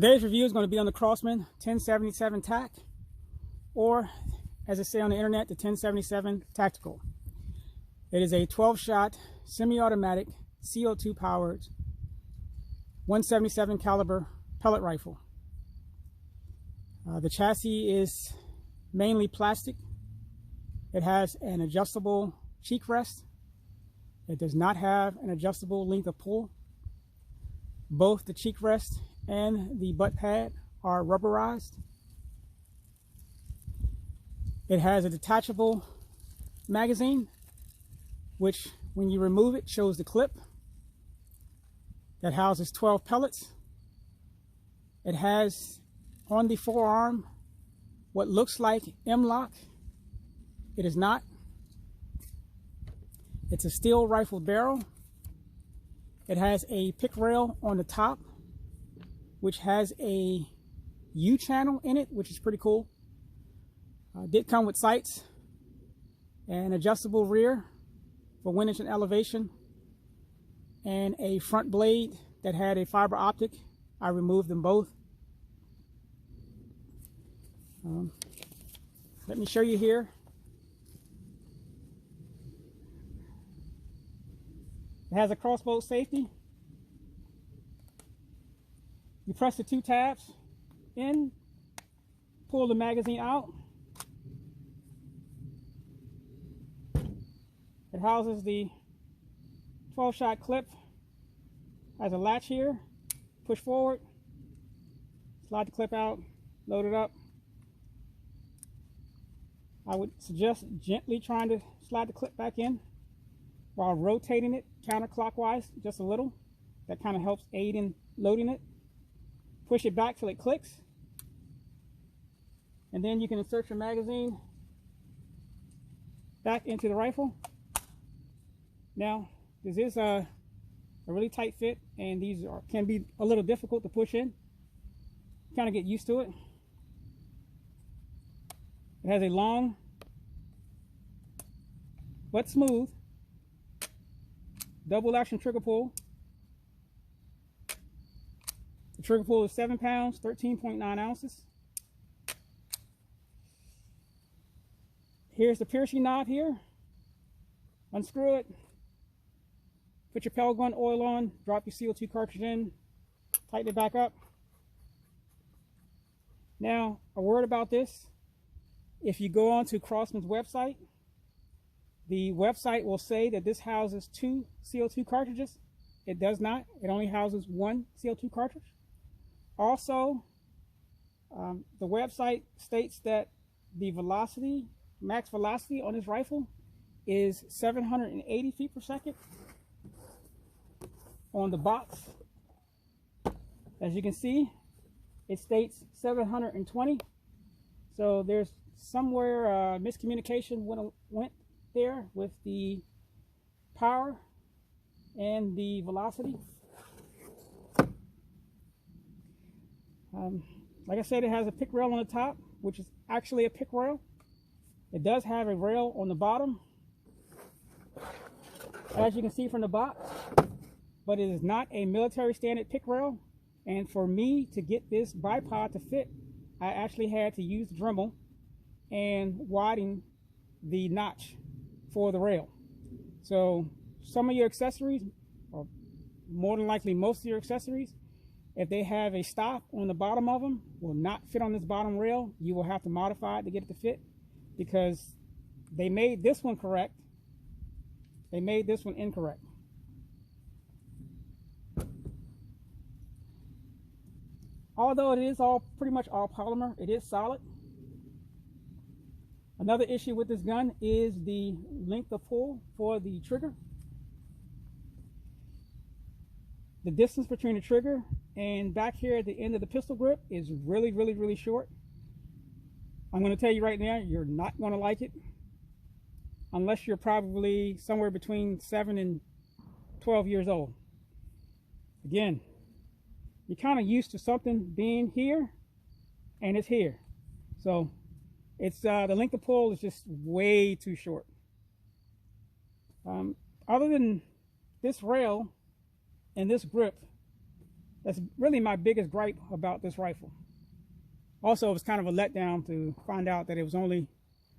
Today's review is going to be on the Crosman 1077 TAC, or as they say on the internet, the 1077 Tactical. It is a 12-shot semi-automatic CO2 powered 177 caliber pellet rifle. The chassis is mainly plastic. It has an adjustable cheek rest. It does not have an adjustable length of pull. Both the cheek rest and the butt pad are rubberized. It has a detachable magazine, which when you remove it shows the clip that houses 12 pellets. It has on the forearm what looks like M-lock. It is not. It's a steel rifle barrel. It has a pick rail on the top, which has a U-channel in it, which is pretty cool. Did come with sights, an adjustable rear for windage and elevation, and a front blade that had a fiber optic. I removed them both. Let me show you here. It has a crossbow safety. You press the two tabs in, pull the magazine out. It houses the 12-shot clip. Has a latch here. Push forward, slide the clip out, load it up. I would suggest gently trying to slide the clip back in while rotating it counterclockwise just a little. That kind of helps aid in loading it. Push it back till it clicks, and then you can insert your magazine back into the rifle. Now, this is a really tight fit, and these can be a little difficult to push in. Kind of get used to it. It has a long but smooth double action trigger pull. The trigger pull is 7 pounds, 13.9 ounces. Here's the piercing knob here. Unscrew it. Put your pellet gun oil on, drop your CO2 cartridge in, tighten it back up. Now, a word about this. If you go on to Crosman's website, the website will say that this houses 2 CO2 cartridges. It does not. It only houses 1 CO2 cartridge. Also, the website states that the velocity, max velocity on this rifle is 780 feet per second. On the box, as you can see, it states 720. So there's somewhere miscommunication went there with the power and the velocity. Like I said, it has a pick rail on the top, which is actually a pick rail. It does have a rail on the bottom, as you can see from the box, but it is not a military standard pick rail. And for me to get this bipod to fit, I actually had to use the Dremel and widen the notch for the rail. So some of your accessories, or more than likely most of your accessories, if they have a stop on the bottom of them, will not fit on this bottom rail. You will have to modify it to get it to fit, because they made this one correct. They made this one incorrect. Although it is pretty much all polymer, it is solid. Another issue with this gun is the length of pull for the trigger. The distance between the trigger and back here at the end of the pistol grip is really short. I'm going to tell you right now, you're not going to like it unless you're probably somewhere between 7 and 12 years old. Again, you're kind of used to something being here, and it's here. So it's the length of pull is just way too short. Other than this rail and this grip, That's really my biggest gripe about this rifle. Also, it was kind of a letdown to find out that it was only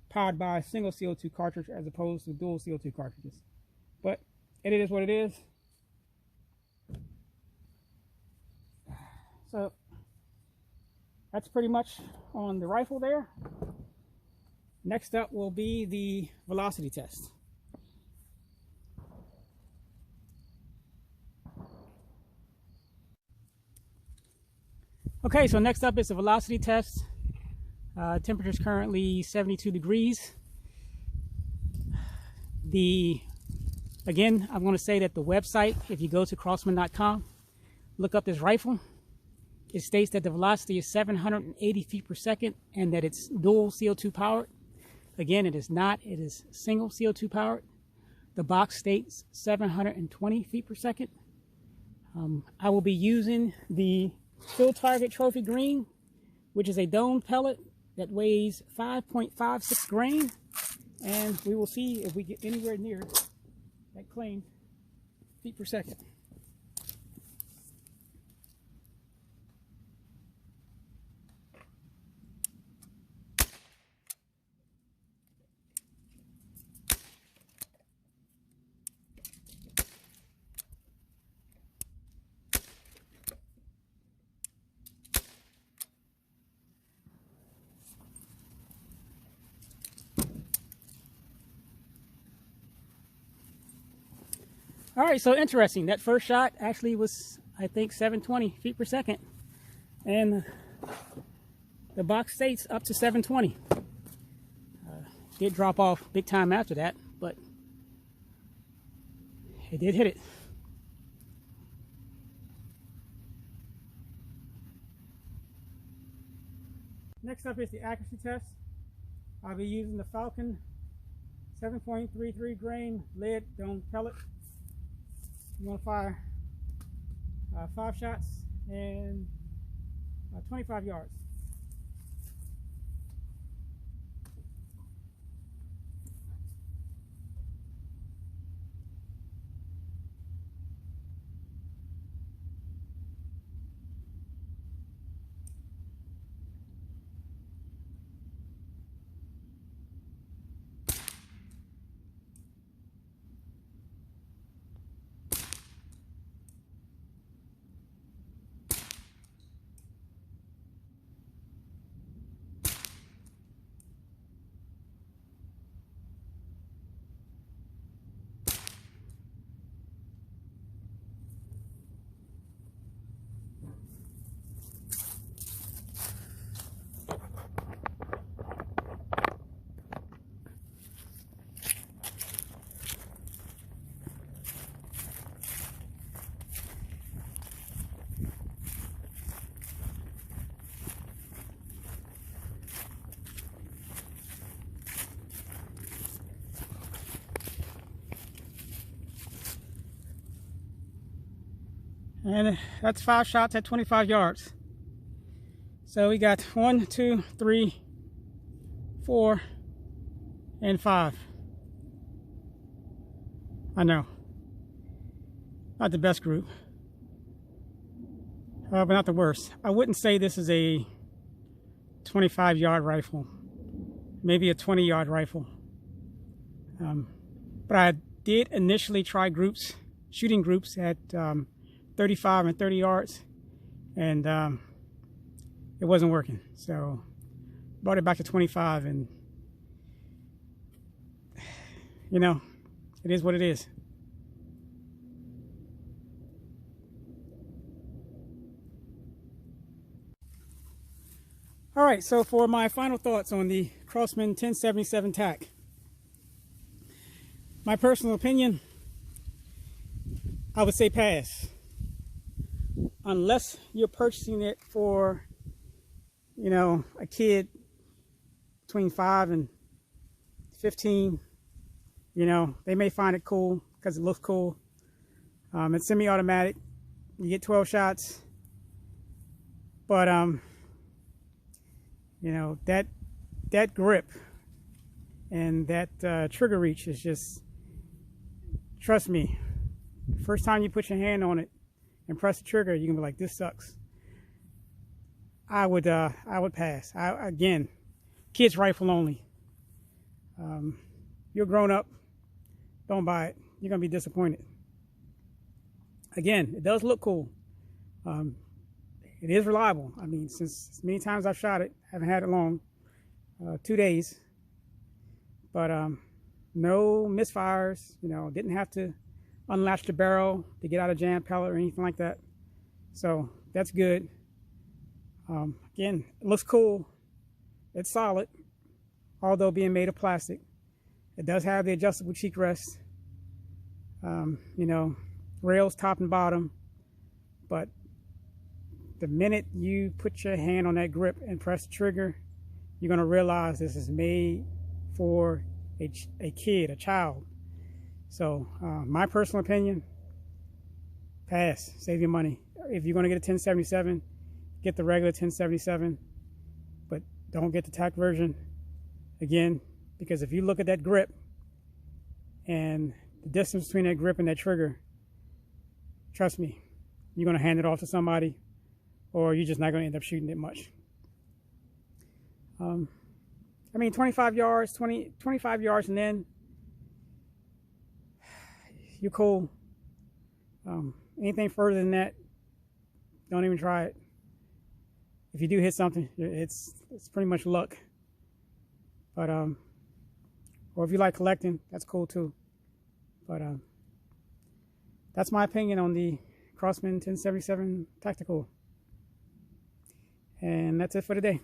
powered by a single CO2 cartridge as opposed to dual CO2 cartridges. But it is what it is. So that's pretty much on the rifle there. Next up will be the velocity test. Okay, so next up is the velocity test. Temperature is currently 72 degrees. Again, I'm going to say that the website, if you go to Crosman.com, look up this rifle. It states that the velocity is 780 feet per second and that it's dual CO2 powered. Again, it is not. It is single CO2 powered. The box states 720 feet per second. I will be using the Field Target Trophy Green, which is a domed pellet that weighs 5.56 grain, and we will see if we get anywhere near that claimed feet per second. All right, so interesting. That first shot actually was, I think, 720 feet per second. And the box states up to 720. Did drop off big time after that, but it did hit it. Next up is the accuracy test. I'll be using the Falcon 7.33 grain lead dome pellet. I'm going to fire 5 shots and 25 yards. And that's 5 shots at 25 yards. So we got 1, 2, 3, 4, and 5. I know. Not the best group. But not the worst. I wouldn't say this is a 25-yard rifle. Maybe a 20-yard rifle. But I did initially try shooting groups at 35 and 30 yards, and it wasn't working. So brought it back to 25, and you know, it is what it is. All right, so for my final thoughts on the Crosman 1077 TAC, my personal opinion, I would say pass. Unless you're purchasing it for, you know, a kid between 5 and 15, you know, they may find it cool because it looks cool. It's semi-automatic. You get 12 shots. But, you know, that grip and that trigger reach is just, trust me, the first time you put your hand on it and press the trigger, you can be like, this sucks. I would pass. Again, kids rifle only. You're grown up, don't buy it. You're gonna be disappointed. Again, it does look cool. It is reliable. I mean, since many times I've shot it, haven't had it long, 2 days, but no misfires. You know, didn't have to unlatch the barrel to get out of jam pellet or anything like that. So that's good. Again, it looks cool. It's solid, although being made of plastic. It does have the adjustable cheek rest. You know, rails top and bottom, but the minute you put your hand on that grip and press the trigger, you're going to realize this is made for a kid, a child. So my personal opinion, pass, save your money. If you're going to get a 1077, get the regular 1077, but don't get the tack version. Again, because if you look at that grip and the distance between that grip and that trigger, trust me, you're going to hand it off to somebody, or you're just not going to end up shooting it much. I mean, 25 yards, 25 yards, and then you're cool. Anything further than that, don't even try it. If you do hit something, it's pretty much luck. But or if you like collecting, that's cool too. But that's my opinion on the Crosman 1077 Tactical. And that's it for today.